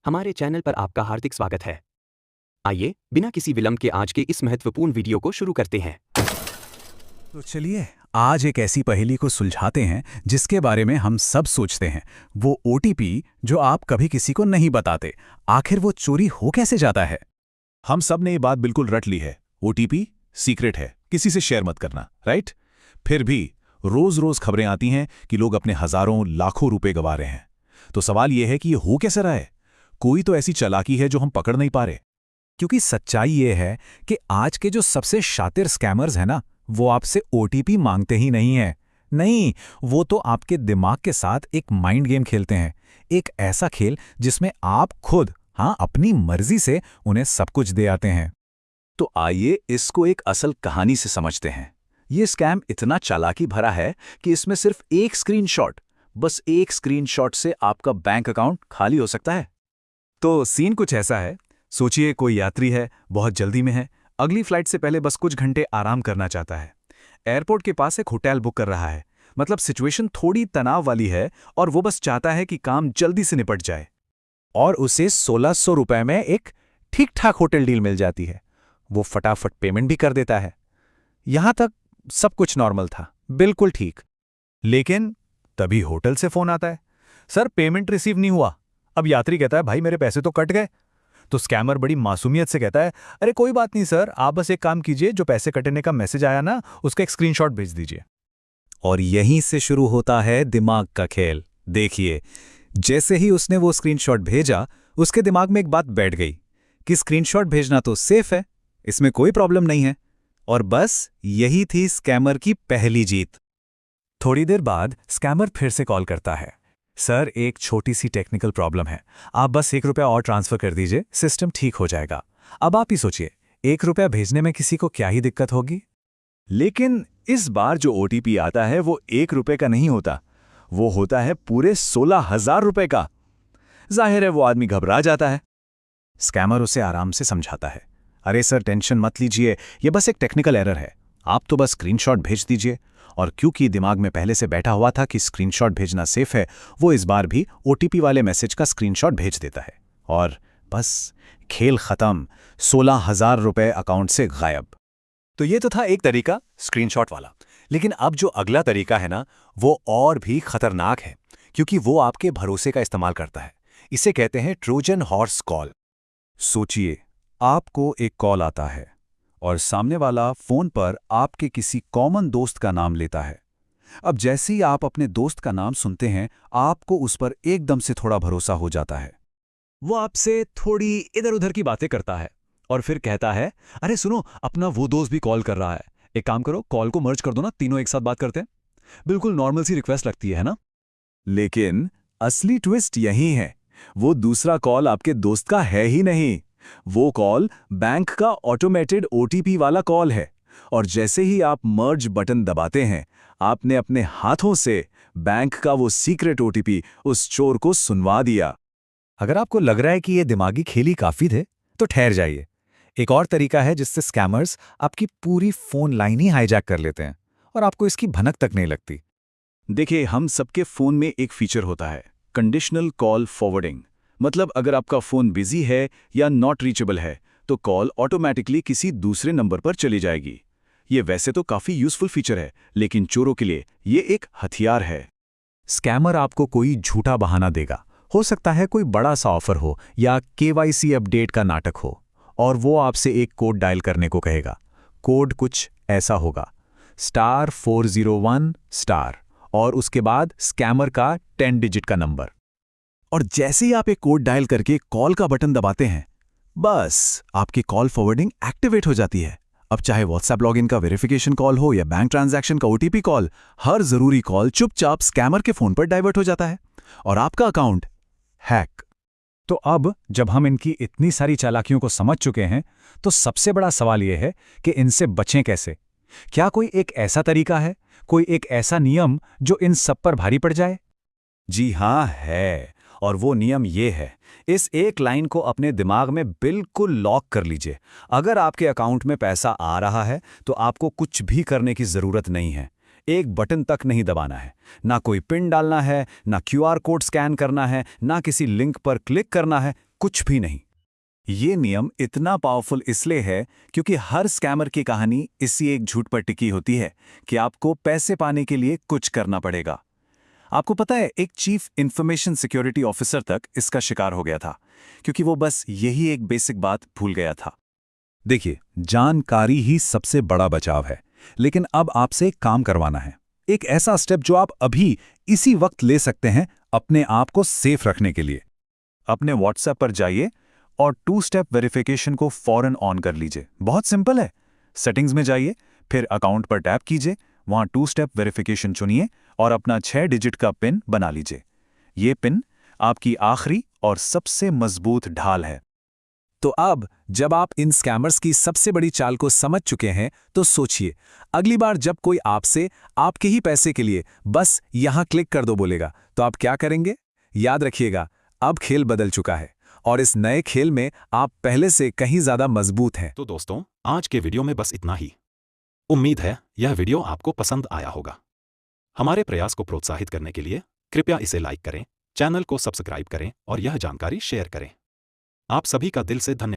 हमारे चैनल पर आपका हार्दिक स्वागत है। आइए बिना किसी विलंब के आज के इस महत्वपूर्ण वीडियो को शुरू करते हैं। तो चलिए आज एक ऐसी पहेली को सुलझाते हैं जिसके बारे में हम सब सोचते हैं। वो ओटीपी जो आप कभी किसी को नहीं बताते, आखिर वो चोरी हो कैसे जाता है? हम सब ने ये बात बिल्कुल रट ली है। ओटीपी सीक्रेट है, किसी से शेयर मत करना, राइट? फिर भी रोज रोज खबरें आती हैं कि लोग अपने हजारों लाखों रुपए गंवा रहे हैं। तो सवाल यह है कि ये हो कैसे रहा है? कोई तो ऐसी चालाकी है जो हम पकड़ नहीं पा रहे। क्योंकि सच्चाई ये है कि आज के जो सबसे शातिर स्कैमर्स हैं ना, वो आपसे ओटीपी मांगते ही नहीं है। नहीं, वो तो आपके दिमाग के साथ एक माइंड गेम खेलते हैं। एक ऐसा खेल जिसमें आप खुद अपनी मर्जी से उन्हें सब कुछ दे आते हैं। तो आइए इसको एक असल कहानी से समझते हैं। ये स्कैम इतना चालाकी भरा है कि इसमें सिर्फ एक स्क्रीनशॉट, बस एक स्क्रीनशॉट से आपका बैंक अकाउंट खाली हो सकता है। तो सीन कुछ ऐसा है, सोचिए कोई यात्री है, बहुत जल्दी में है, अगली फ्लाइट से पहले बस कुछ घंटे आराम करना चाहता है। एयरपोर्ट के पास एक होटल बुक कर रहा है। मतलब सिचुएशन थोड़ी तनाव वाली है और वो बस चाहता है कि काम जल्दी से निपट जाए। और उसे 1600 रुपए में एक ठीक ठाक होटल डील मिल जाती है। वो फटाफट पेमेंट भी कर देता है। यहां तक सब कुछ नॉर्मल था, बिल्कुल ठीक। लेकिन तभी होटल से फोन आता है, सर पेमेंट रिसीव नहीं हुआ। अब यात्री कहता है, भाई मेरे पैसे तो कट गए। तो स्कैमर बड़ी मासूमियत से कहता है, अरे कोई बात नहीं सर, आप बस एक काम कीजिए, जो पैसे कटने का मैसेज आया ना, उसका एक स्क्रीनशॉट भेज दीजिए। और यहीं से शुरू होता है दिमाग का खेल। देखिए, जैसे ही उसने वो स्क्रीनशॉट भेजा, उसके दिमाग में एक बात बैठ गई कि स्क्रीनशॉट भेजना तो सेफ है, इसमें कोई प्रॉब्लम नहीं है। और बस यही थी स्कैमर की पहली जीत। थोड़ी देर बाद स्कैमर फिर से कॉल करता है, सर एक छोटी सी टेक्निकल प्रॉब्लम है, आप बस ₹1 और ट्रांसफर कर दीजिए, सिस्टम ठीक हो जाएगा। अब आप ही सोचिए, ₹1 भेजने में किसी को क्या ही दिक्कत होगी। लेकिन इस बार जो ओटीपी आता है वो ₹1 का नहीं होता, वो होता है पूरे 16,000 रुपए का। जाहिर है वो आदमी घबरा जाता है। स्कैमर उसे आराम से समझाता है, अरे सर टेंशन मत लीजिए, ये बस एक टेक्निकल एरर है, आप तो बस स्क्रीनशॉट भेज दीजिए। और क्योंकि दिमाग में पहले से बैठा हुआ था कि स्क्रीनशॉट भेजना सेफ है, वो इस बार भी ओटीपी वाले मैसेज का स्क्रीनशॉट भेज देता है। और बस खेल खत्म, 16,000 रुपए अकाउंट से गायब। तो ये तो था एक तरीका, स्क्रीनशॉट वाला। लेकिन अब जो अगला तरीका है ना, वो और भी खतरनाक है, क्योंकि वो आपके भरोसे का इस्तेमाल करता है। इसे कहते हैं ट्रोजन हॉर्स कॉल। सोचिए, आपको एक कॉल आता है और सामने वाला फोन पर आपके किसी कॉमन दोस्त का नाम लेता है। अब जैसे ही आप अपने दोस्त का नाम सुनते हैं, आपको उस पर एकदम से थोड़ा भरोसा हो जाता है। वो आपसे थोड़ी इधर उधर की बातें करता है और फिर कहता है, अरे सुनो, अपना वो दोस्त भी कॉल कर रहा है, एक काम करो, कॉल को मर्ज कर दो ना, तीनों एक साथ बात करते हैं। बिल्कुल नॉर्मल सी रिक्वेस्ट लगती है ना? लेकिन असली ट्विस्ट यही है, वो दूसरा कॉल आपके दोस्त का है ही नहीं। वो कॉल बैंक का ऑटोमेटेड ओटीपी वाला कॉल है। और जैसे ही आप मर्ज बटन दबाते हैं, आपने अपने हाथों से बैंक का वो सीक्रेट ओटीपी उस चोर को सुनवा दिया। अगर आपको लग रहा है कि ये दिमागी खेली काफी थे, तो ठहर जाइए। एक और तरीका है जिससे स्कैमर्स आपकी पूरी फोन लाइन ही हाईजैक कर लेते हैं और आपको इसकी भनक तक नहीं लगती। देखिए, हम सबके फोन में एक फीचर होता है, कंडीशनल कॉल फॉरवर्डिंग। मतलब अगर आपका फोन बिजी है या नॉट रीचेबल है, तो कॉल ऑटोमेटिकली किसी दूसरे नंबर पर चली जाएगी। ये वैसे तो काफी यूजफुल फीचर है, लेकिन चोरों के लिए ये एक हथियार है। स्कैमर आपको कोई झूठा बहाना देगा, हो सकता है कोई बड़ा सा ऑफर हो या केवाईसी अपडेट का नाटक हो, और वो आपसे एक कोड डायल करने को कहेगा। कोड कुछ ऐसा होगा, *401*, और उसके बाद स्कैमर का 10 डिजिट का नंबर। और जैसे ही आप एक कोड डायल करके कॉल का बटन दबाते हैं, बस आपकी कॉल फॉरवर्डिंग एक्टिवेट हो जाती है। अब चाहे व्हाट्सएप लॉगिन का वेरिफिकेशन कॉल हो या बैंक ट्रांजैक्शन का ओटीपी कॉल, हर जरूरी कॉल चुपचाप स्कैमर के फोन पर डाइवर्ट हो जाता है और आपका अकाउंट हैक। तो अब जब हम इनकी इतनी सारी चालाकियों को समझ चुके हैं, तो सबसे बड़ा सवाल यह है कि इनसे बचें कैसे? क्या कोई एक ऐसा तरीका है, कोई एक ऐसा नियम जो इन सब पर भारी पड़ जाए? जी हाँ, है। और वो नियम ये है, इस एक लाइन को अपने दिमाग में बिल्कुल लॉक कर लीजिए। अगर आपके अकाउंट में पैसा आ रहा है, तो आपको कुछ भी करने की जरूरत नहीं है। एक बटन तक नहीं दबाना है, ना कोई पिन डालना है, ना क्यूआर कोड स्कैन करना है, ना किसी लिंक पर क्लिक करना है, कुछ भी नहीं। ये नियम इतना पावरफुल इसलिए है क्योंकि हर स्कैमर की कहानी इसी एक झूठ पर टिकी होती है कि आपको पैसे पाने के लिए कुछ करना पड़ेगा। आपको पता है, एक चीफ इंफॉर्मेशन सिक्योरिटी ऑफिसर तक इसका शिकार हो गया था क्योंकि वो बस यही एक बेसिक बात भूल गया था। देखिए, जानकारी ही सबसे बड़ा बचाव है, लेकिन अब आपसे एक काम करवाना है, एक ऐसा स्टेप जो आप अभी इसी वक्त ले सकते हैं अपने आप को सेफ रखने के लिए। अपने व्हाट्सएप पर जाइए और 2 स्टेप वेरिफिकेशन को फौरन ऑन कर लीजिए। बहुत सिंपल है। सेटिंग्स में जाइए, फिर अकाउंट पर टैप कीजिए, वहां 2 स्टेप वेरिफिकेशन चुनिए और अपना 6 डिजिट का पिन बना लीजिए। ये पिन आपकी आखिरी और सबसे मजबूत ढाल है। तो अब जब आप इन स्कैमर्स की सबसे बड़ी चाल को समझ चुके हैं, तो सोचिए, अगली बार जब कोई आपसे आपके ही पैसे के लिए बस यहां क्लिक कर दो बोलेगा, तो आप क्या करेंगे? याद रखिएगा, अब खेल बदल चुका है और इस नए खेल में आप पहले से कहीं ज्यादा मजबूत हैं। तो दोस्तों, आज के वीडियो में बस इतना ही। उम्मीद है यह वीडियो आपको पसंद आया होगा। हमारे प्रयास को प्रोत्साहित करने के लिए कृपया इसे लाइक करें, चैनल को सब्सक्राइब करें और यह जानकारी शेयर करें। आप सभी का दिल से धन्यवाद।